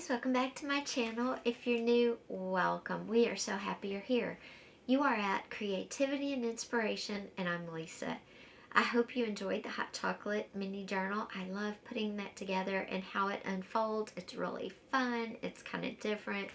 guys, welcome back to my channel. If you're new, welcome. We are so happy you're here. You are at Creativity and Inspiration, and I'm Lisa. I hope you enjoyed the hot chocolate mini journal. I love putting that together and how it unfolds. It's really fun, it's kind of different,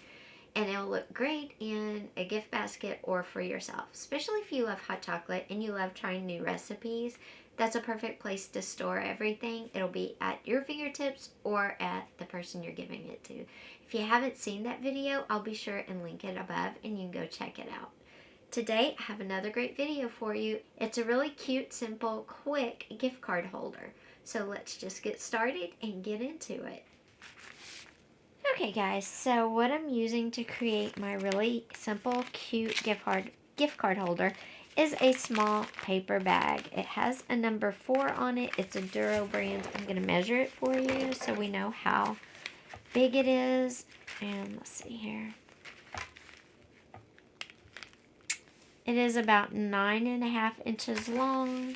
and it'll look great in a gift basket or for yourself. Especially if you love hot chocolate and you love trying new recipes. That's a perfect place to store everything. It'll be at your fingertips or at the person you're giving it to. If you haven't seen that video, I'll be sure and link it above and you can go check it out. Today, I have another great video for you. It's a really cute, simple, quick gift card holder. So let's just get started and get into it. Okay guys, so what I'm using to create my really simple, cute gift card holder is a small paper bag. It has a number 4 on it. It's a Duro brand. I'm going to measure it for you so we know how big it is. And let's see here. It is about 9.5 inches long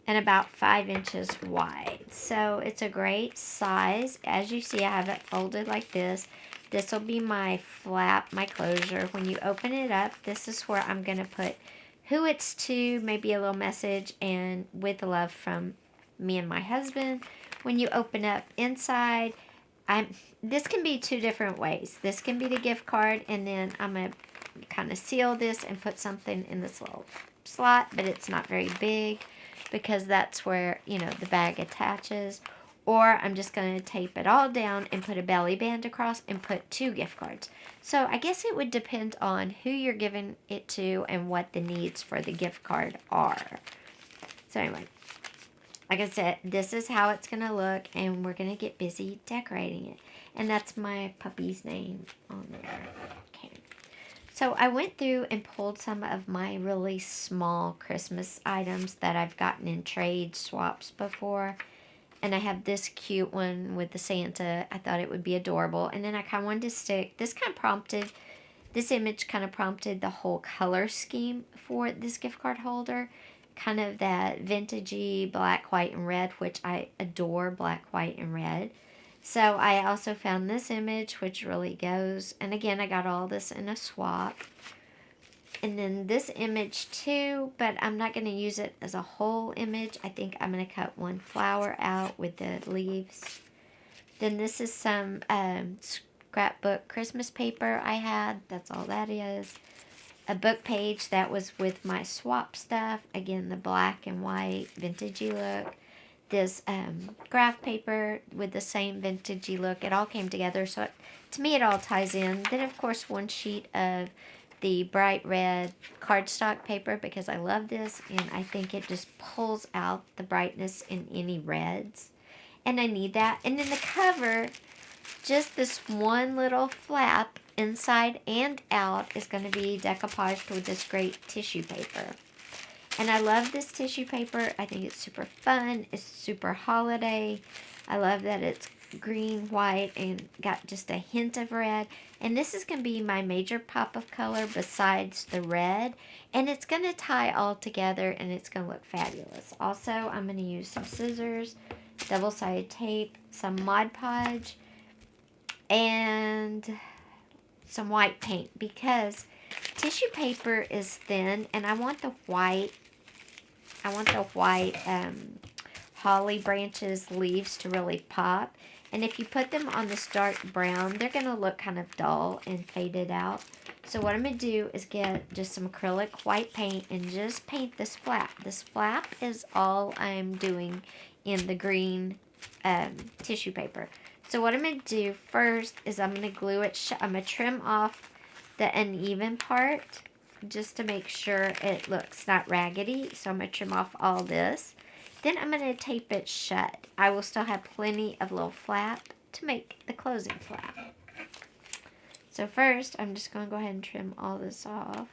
and about 5 inches wide. So it's a great size. As you see, I have it folded like this. This will be my flap, my closure. When you open it up, this is where I'm going to put who it's to, maybe a little message, and with love from me and my husband. When you open up inside, this can be 2 different ways. This can be the gift card, and then I'm going to kind of seal this and put something in this little slot, but it's not very big because that's where, the bag attaches. Or I'm just going to tape it all down and put a belly band across and put 2 gift cards. So I guess it would depend on who you're giving it to and what the needs for the gift card are. So anyway, like I said, this is how it's going to look, and we're going to get busy decorating it. And that's my puppy's name on there. Okay. So I went through and pulled some of my really small Christmas items that I've gotten in trade swaps before. And I have this cute one with the Santa. I thought it would be adorable. And then I kind of wanted to stick. This image kind of prompted the whole color scheme for this gift card holder. Kind of that vintagey black, white, and red, which I adore black, white, and red. So I also found this image, which really goes. And again, I got all this in a swap. And then this image too, but I'm not going to use it as a whole image. I think I'm going to cut one flower out with the leaves. Then this is some scrapbook Christmas paper I had. That's all that is. A book page that was with my swap stuff. Again, the black and white vintagey look. This graph paper with the same vintagey look. It all came together. So to me, it all ties in. Then, of course, one sheet of the bright red cardstock paper because I love this and I think it just pulls out the brightness in any reds. And I need that. And then the cover, just this one little flap inside and out is going to be decoupaged with this great tissue paper. And I love this tissue paper. I think it's super fun. It's super holiday. I love that it's green, white, and got just a hint of red. And this is going to be my major pop of color besides the red. And it's going to tie all together and it's going to look fabulous. Also, I'm going to use some scissors, double-sided tape, some Mod Podge, and some white paint because tissue paper is thin and I want the white holly branches leaves to really pop. And if you put them on this dark brown, they're going to look kind of dull and faded out. So what I'm going to do is get just some acrylic white paint and just paint this flap. This flap is all I'm doing in the green tissue paper. So what I'm going to do first is I'm going to glue it shut. I'm going to trim off the uneven part just to make sure it looks not raggedy. So I'm going to trim off all this. Then I'm going to tape it shut. I will still have plenty of little flap to make the closing flap. So first, I'm just going to go ahead and trim all this off.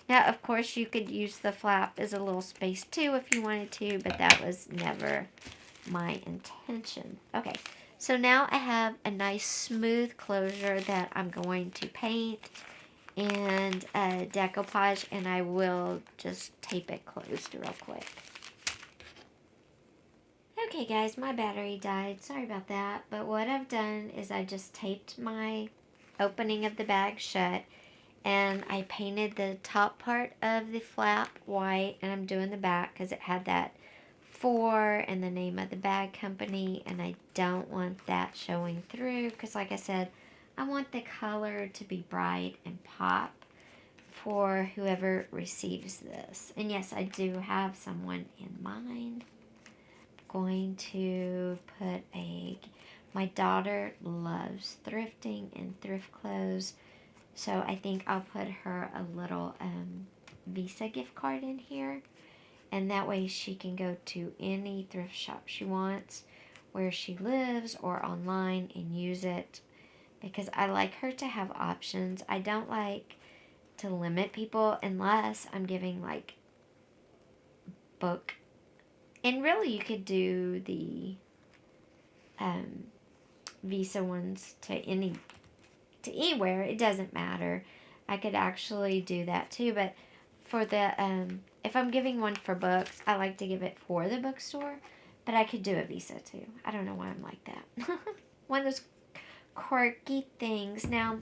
Now, of course, you could use the flap as a little space too if you wanted to, but that was never my intention. Okay, so now I have a nice smooth closure that I'm going to paint and decoupage, and I will just tape it closed real quick. Okay guys, my battery died. Sorry about that. But what I've done is I just taped my opening of the bag shut. And I painted the top part of the flap white. And I'm doing the back because it had that 4 and the name of the bag company. And I don't want that showing through. Because like I said, I want the color to be bright and pop for whoever receives this. And yes, I do have someone in mind. Going to put my daughter loves thrifting and thrift clothes, so I think I'll put her a little Visa gift card in here, and that way she can go to any thrift shop she wants where she lives or online and use it, because I like her to have options. I don't like to limit people unless I'm giving like book. And really, you could do the Visa ones to anywhere. It doesn't matter. I could actually do that too. But for the if I'm giving one for books, I like to give it for the bookstore. But I could do a Visa too. I don't know why I'm like that. One of those quirky things. Now,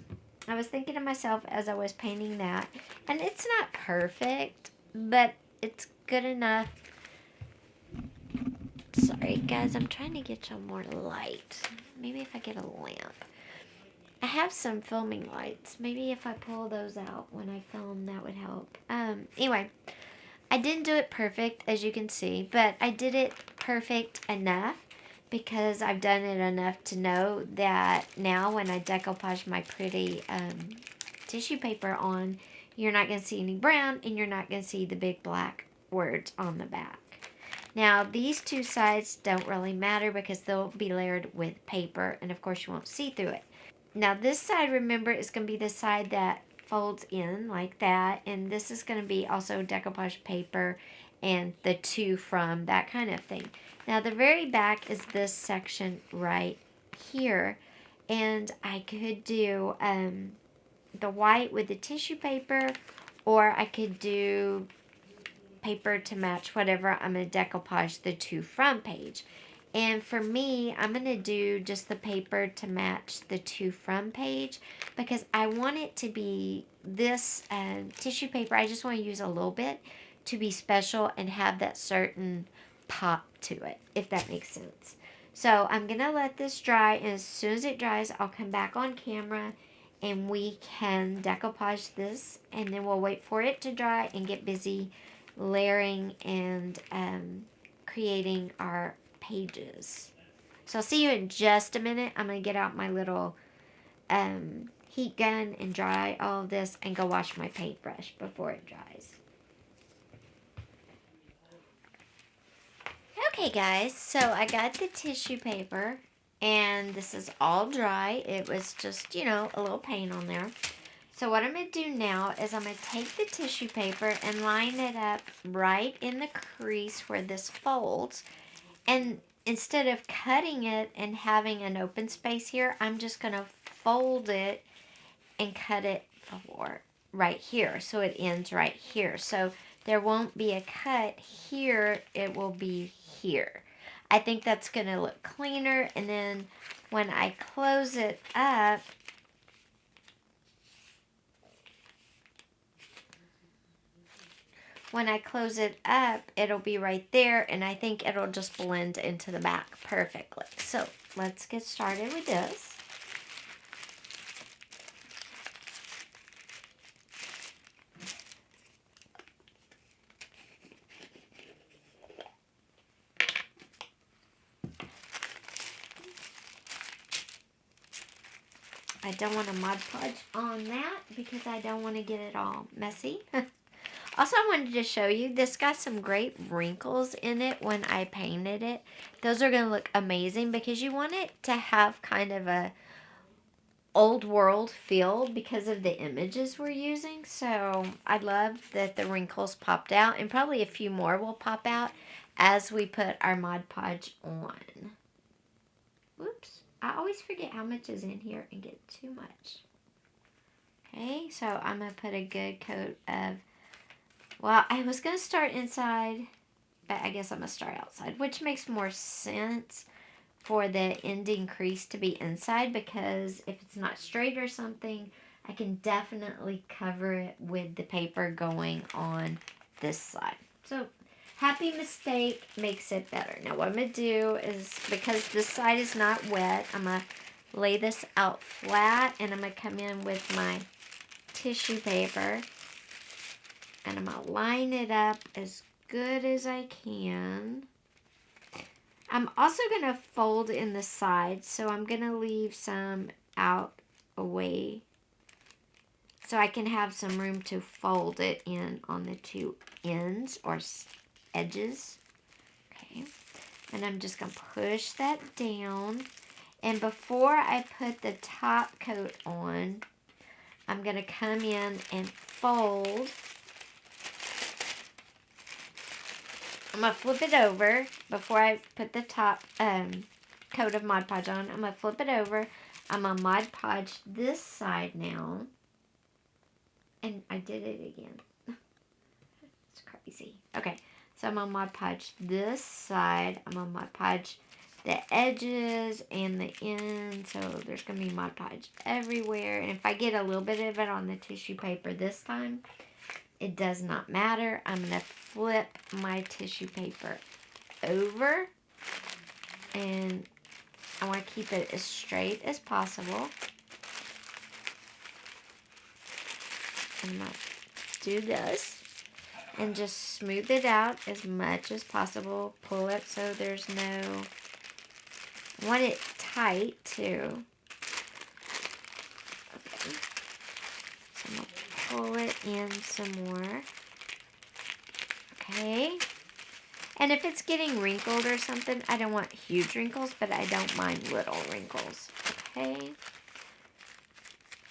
I was thinking to myself as I was painting that, and it's not perfect, but it's good enough. Sorry, guys, I'm trying to get some more light. Maybe if I get a lamp. I have some filming lights. Maybe if I pull those out when I film, that would help. Anyway, I didn't do it perfect, as you can see, but I did it perfect enough because I've done it enough to know that now when I decoupage my pretty tissue paper on, you're not going to see any brown and you're not going to see the big black words on the back. Now, these two sides don't really matter because they'll be layered with paper, and of course you won't see through it. Now, this side, remember, is going to be the side that folds in like that, and this is going to be also decoupage paper and the to from, that kind of thing. Now, the very back is this section right here, and I could do the white with the tissue paper, or I could do paper to match whatever I'm going to decoupage the to from page. And for me, I'm going to do just the paper to match the to from page because I want it to be this tissue paper. I just want to use a little bit to be special and have that certain pop to it, if that makes sense. So I'm going to let this dry, and as soon as it dries, I'll come back on camera and we can decoupage this, and then we'll wait for it to dry and get busy layering and creating our pages. So I'll see you in just a minute. I'm going to get out my little heat gun and dry all of this and go wash my paintbrush before it dries. Okay guys, so I got the tissue paper and this is all dry. It was just, a little paint on there. So what I'm going to do now is I'm going to take the tissue paper and line it up right in the crease where this folds. And instead of cutting it and having an open space here, I'm just going to fold it and cut it for right here. So it ends right here. So there won't be a cut here. It will be here. I think that's going to look cleaner. And then when I close it up, it'll be right there, and I think it'll just blend into the back perfectly. So let's get started with this. I don't want to Mod Podge on that because I don't want to get it all messy. Also, I wanted to show you, this got some great wrinkles in it when I painted it. Those are going to look amazing because you want it to have kind of a old world feel because of the images we're using. So I love that the wrinkles popped out, and probably a few more will pop out as we put our Mod Podge on. Whoops. I always forget how much is in here and get too much. Okay, so I'm going to put a good coat of, well, I was going to start inside but I guess I'm going to start outside, which makes more sense for the ending crease to be inside, because if it's not straight or something, I can definitely cover it with the paper going on this side. So happy mistake makes it better. Now what I'm going to do is, because this side is not wet, I'm going to lay this out flat, and I'm going to come in with my tissue paper, and I'm going to line it up as good as I can. I'm also going to fold in the sides, so I'm going to leave some out away so I can have some room to fold it in on the two ends or edges. Okay, and I'm just going to push that down, and before I put the top coat on, I'm going to come in and fold. I'm going to flip it over before I put the top coat of Mod Podge on. I'm going to flip it over. I'm going to Mod Podge this side now. And I did it again. It's crazy. Okay, so I'm going to Mod Podge this side. I'm going to Mod Podge the edges and the ends. So there's going to be Mod Podge everywhere. And if I get a little bit of it on the tissue paper this time, it does not matter. I'm going to flip my tissue paper over, and I want to keep it as straight as possible. And I'm going to do this and just smooth it out as much as possible. Pull it so there's no... I want it tight too. Okay. So I'm going to pull it in some more. Okay. And if it's getting wrinkled or something, I don't want huge wrinkles, but I don't mind little wrinkles. Okay.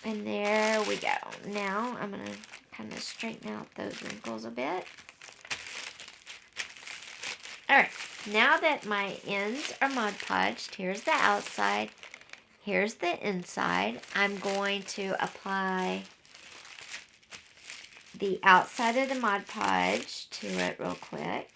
And there we go. Now I'm going to kind of straighten out those wrinkles a bit. Alright, now that my ends are Mod Podged, here's the outside, here's the inside. I'm going to apply the outside of the Mod Podge to it real quick.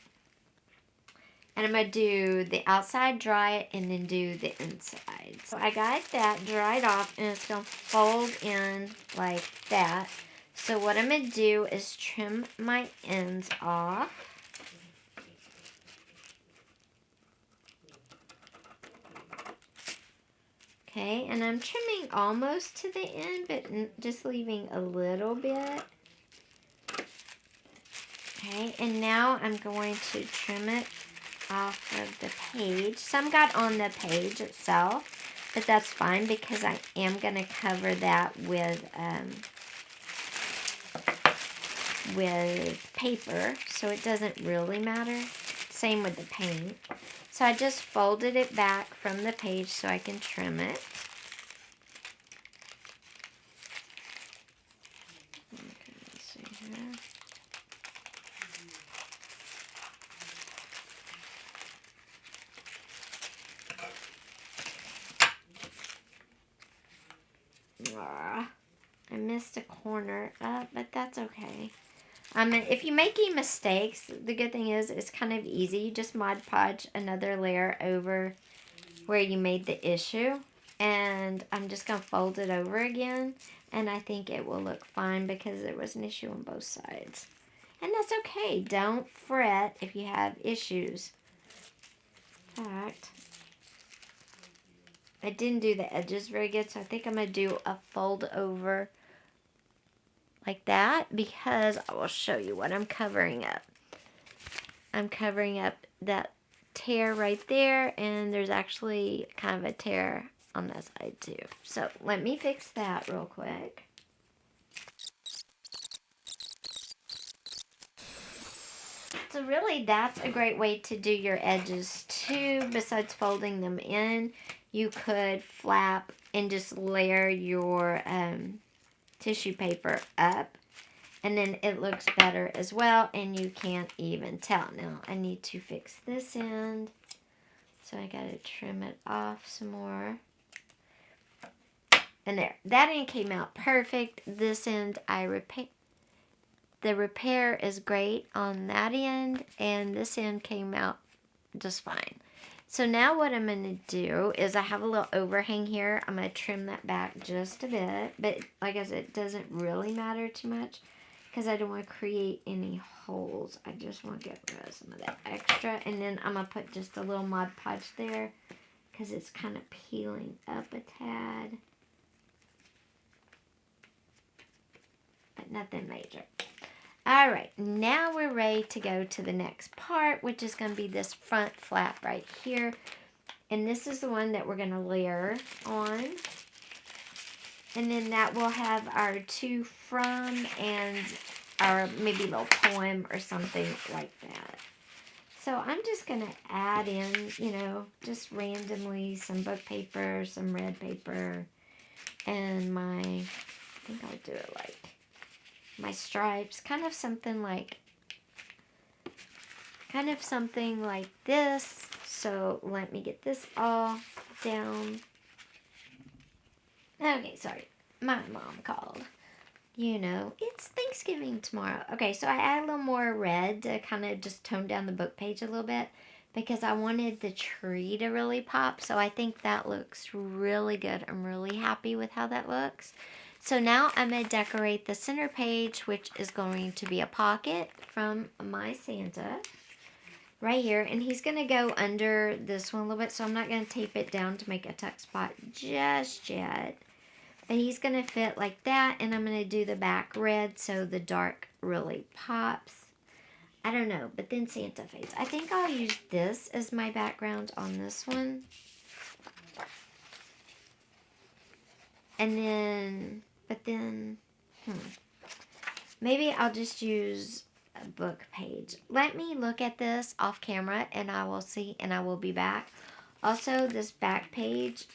And I'm going to do the outside, dry it, and then do the inside. So I got that dried off, and it's going to fold in like that. So what I'm going to do is trim my ends off. Okay, and I'm trimming almost to the end, but just leaving a little bit. Okay, and now I'm going to trim it off of the page. Some got on the page itself, but that's fine because I am going to cover that with paper, so it doesn't really matter. Same with the paint. So I just folded it back from the page so I can trim it. Okay, let's see here. I missed a corner, but that's okay. If you make any mistakes, the good thing is it's kind of easy. You just Mod Podge another layer over where you made the issue. And I'm just going to fold it over again. And I think it will look fine because there was an issue on both sides. And that's okay. Don't fret if you have issues. In fact, I didn't do the edges very good, so I think I'm going to do a fold over like that, because I will show you what I'm covering up. I'm covering up that tear right there, and there's actually kind of a tear on that side too. So let me fix that real quick. So really, that's a great way to do your edges too. Besides folding them in, you could flap and just layer your tissue paper up, and then it looks better as well, and you can't even tell. Now I need to fix this end, so I gotta trim it off some more. And there, that end came out perfect. This end I the repair is great on that end, and this end came out just fine. So now what I'm going to do is I have a little overhang here. I'm going to trim that back just a bit. But like I said, it doesn't really matter too much because I don't want to create any holes. I just want to get rid of some of that extra. And then I'm going to put just a little Mod Podge there because it's kind of peeling up a tad. But nothing major. Alright, now we're ready to go to the next part, which is going to be this front flap right here. And this is the one that we're going to layer on. And then that will have our to from and our maybe little poem or something like that. So I'm just going to add in, you know, just randomly some book paper, some red paper, and my, I think I'll do it like my stripes, kind of something like this. So let me get this all down. Okay, sorry, my mom called. You know, it's Thanksgiving tomorrow. Okay, so I add a little more red to kind of just tone down the book page a little bit because I wanted the tree to really pop. So I think that looks really good. I'm really happy with how that looks. So now I'm going to decorate the center page, which is going to be a pocket from my Santa right here. And he's going to go under this one a little bit, so I'm not going to tape it down to make a tuck spot just yet. But he's going to fit like that, and I'm going to do the back red so the dark really pops. I don't know, but then Santa fades. I think I'll use this as my background on this one. And then... maybe I'll just use a book page. Let me look at this off camera and I will see, and I will be back. Also, this back page,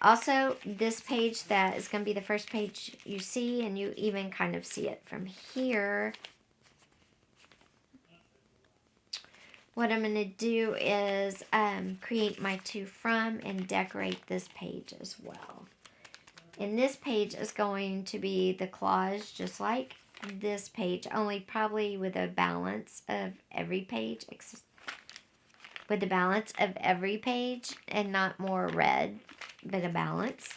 also this page that is going to be the first page you see, and you even kind of see it from here. What I'm going to do is create my to from and decorate this page as well. And this page is going to be the collage, just like this page, only probably with a balance of every page, and not more red, but a balance.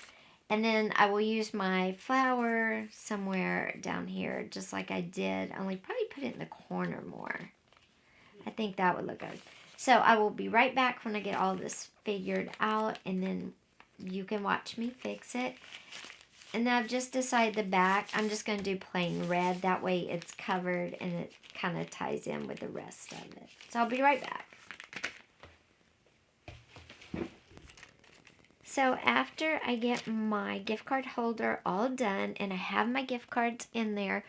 And then I will use my flower somewhere down here, just like I did, only probably put it in the corner more. I think that would look good. So I will be right back when I get all this figured out, and then you can watch me fix it. And then I've just decided the back, I'm just going to do plain red. That way it's covered and it kind of ties in with the rest of it. So I'll be right back. So after I get my gift card holder all done and I have my gift cards in there,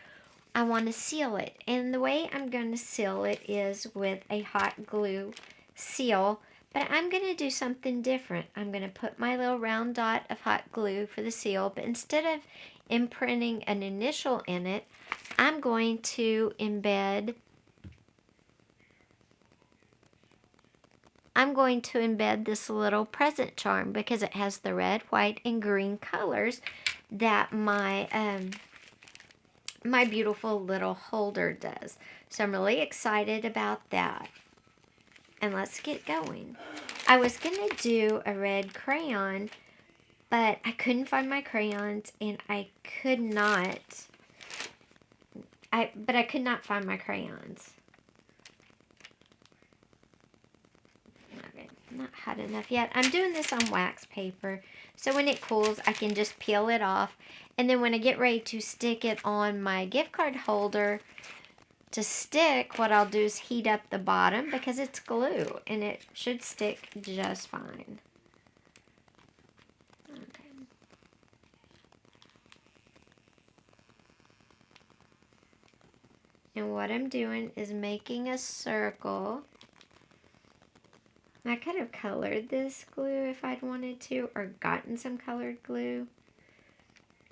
I want to seal it. And the way I'm going to seal it is with a hot glue seal. But I'm going to do something different. I'm going to put my little round dot of hot glue for the seal. But instead of imprinting an initial in it, I'm going to embed this little present charm because it has the red, white, and green colors that my my beautiful little holder does. So I'm really excited about that. And let's get going. I was going to do a red crayon, but I couldn't find my crayons, and I could not find my crayons. Okay, not hot enough yet. I'm doing this on wax paper, so when it cools, I can just peel it off. And then when I get ready to stick it on my gift card holder, to stick, what I'll do is heat up the bottom because it's glue and it should stick just fine. Okay. And what I'm doing is making a circle. I could have colored this glue if I'd wanted to, or gotten some colored glue,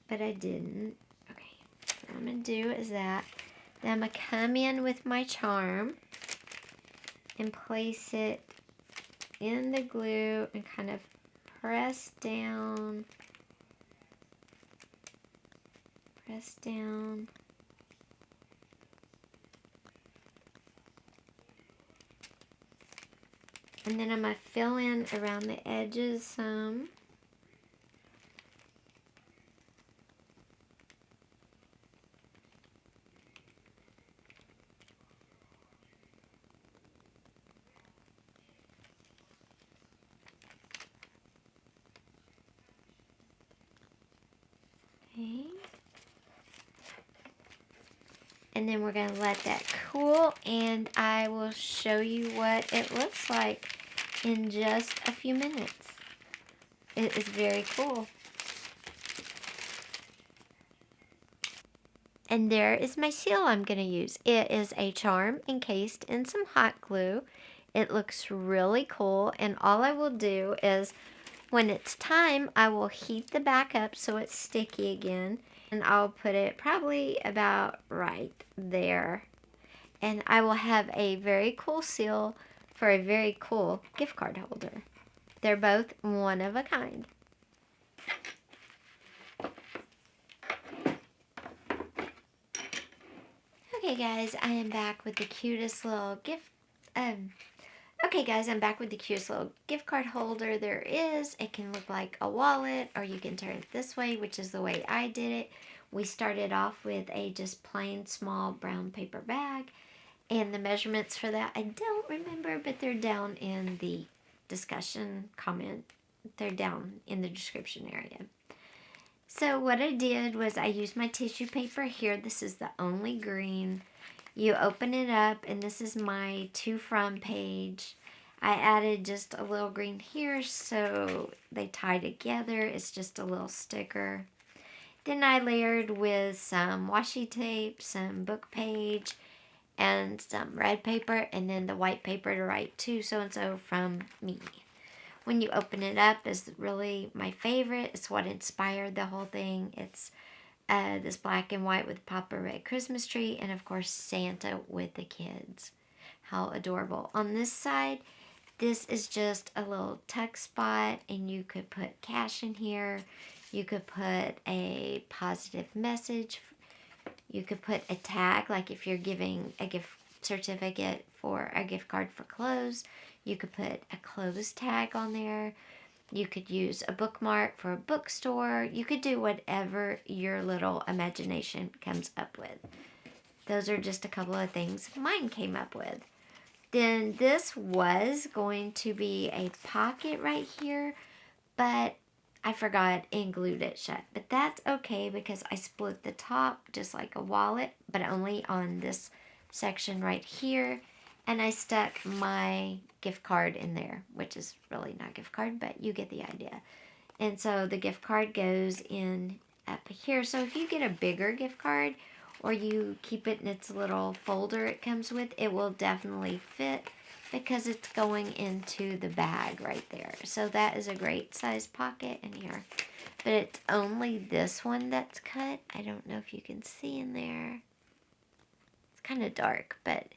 but I didn't. Okay, what I'm going to do is that. Then I'm going to come in with my charm and place it in the glue and kind of press down. And then I'm going to fill in around the edges some. Okay. And then we're going to let that cool, and I will show you what it looks like in just a few minutes. It is very cool. And there is my seal I'm going to use. It is a charm encased in some hot glue. It looks really cool, and all I will do is, when it's time, I will heat the back up so it's sticky again. And I'll put it probably about right there. And I will have a very cool seal for a very cool gift card holder. They're both one of a kind. Okay guys, I am back with the cutest little gift, okay guys, I'm back with the cutest little gift card holder there is. It can look like a wallet, or you can turn it this way, which is the way I did it. We started off with a just plain small brown paper bag, and the measurements for that I don't remember, but they're down in the discussion comment. They're down in the description area. So what I did was I used my tissue paper here. This is the only green. You open it up, and this is my to from page. I added just a little green here so they tie together. It's just a little sticker. Then I layered with some washi tape, some book page, and some red paper, and then the white paper to write to so-and-so from me. When you open it up is really my favorite. It's what inspired the whole thing. It's this black and white with Papa Red Christmas tree, and of course Santa with the kids. How adorable. On this side, this is just a little tuck spot, and you could put cash in here. You could put a positive message. You could put a tag, like if you're giving a gift certificate for a gift card for clothes, you could put a clothes tag on there. You could use a bookmark for a bookstore. You could do whatever your little imagination comes up with. Those are just a couple of things mine came up with. Then this was going to be a pocket right here, but I forgot and glued it shut. But that's okay because I split the top just like a wallet, but only on this section right here. And I stuck my gift card in there, which is really not gift card, but you get the idea. And so the gift card goes in up here. So if you get a bigger gift card, or you keep it in its little folder it comes with, it will definitely fit because it's going into the bag right there. So that is a great size pocket in here. But it's only this one that's cut. I don't know if you can see in there. It's kind of dark, but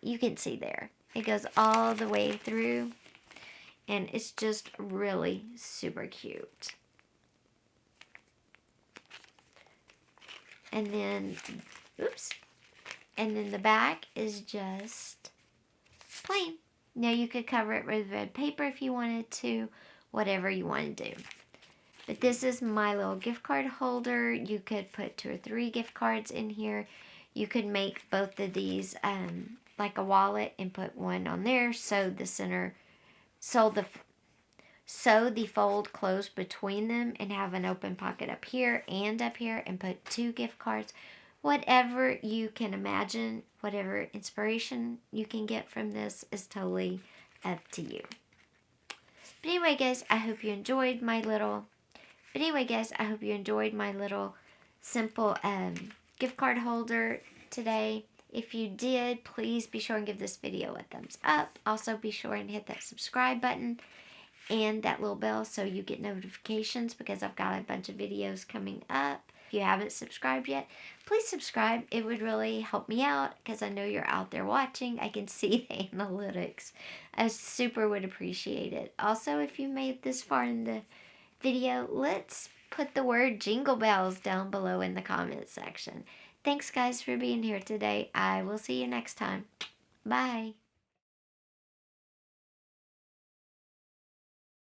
you can see there. It goes all the way through, and it's just really super cute. And then, oops, and then the back is just plain. Now you could cover it with red paper if you wanted to, whatever you want to do. But this is my little gift card holder. You could put 2 or 3 gift cards in here. You could make both of these like a wallet and put one on there. Sew the center, sew the fold closed between them, and have an open pocket up here and up here, and put 2 gift cards. Whatever you can imagine, whatever inspiration you can get from this is totally up to you. But anyway, guys, I hope you enjoyed my little simple gift card holder today. If you did, please be sure and give this video a thumbs up. Also, be sure and hit that subscribe button and that little bell so you get notifications, because I've got a bunch of videos coming up. If you haven't subscribed yet, please subscribe. It would really help me out because I know you're out there watching. I can see the analytics. I super would appreciate it. Also, if you made this far in the video, let's put the word Jingle Bells down below in the comment section. Thanks guys for being here today. I will see you next time. Bye.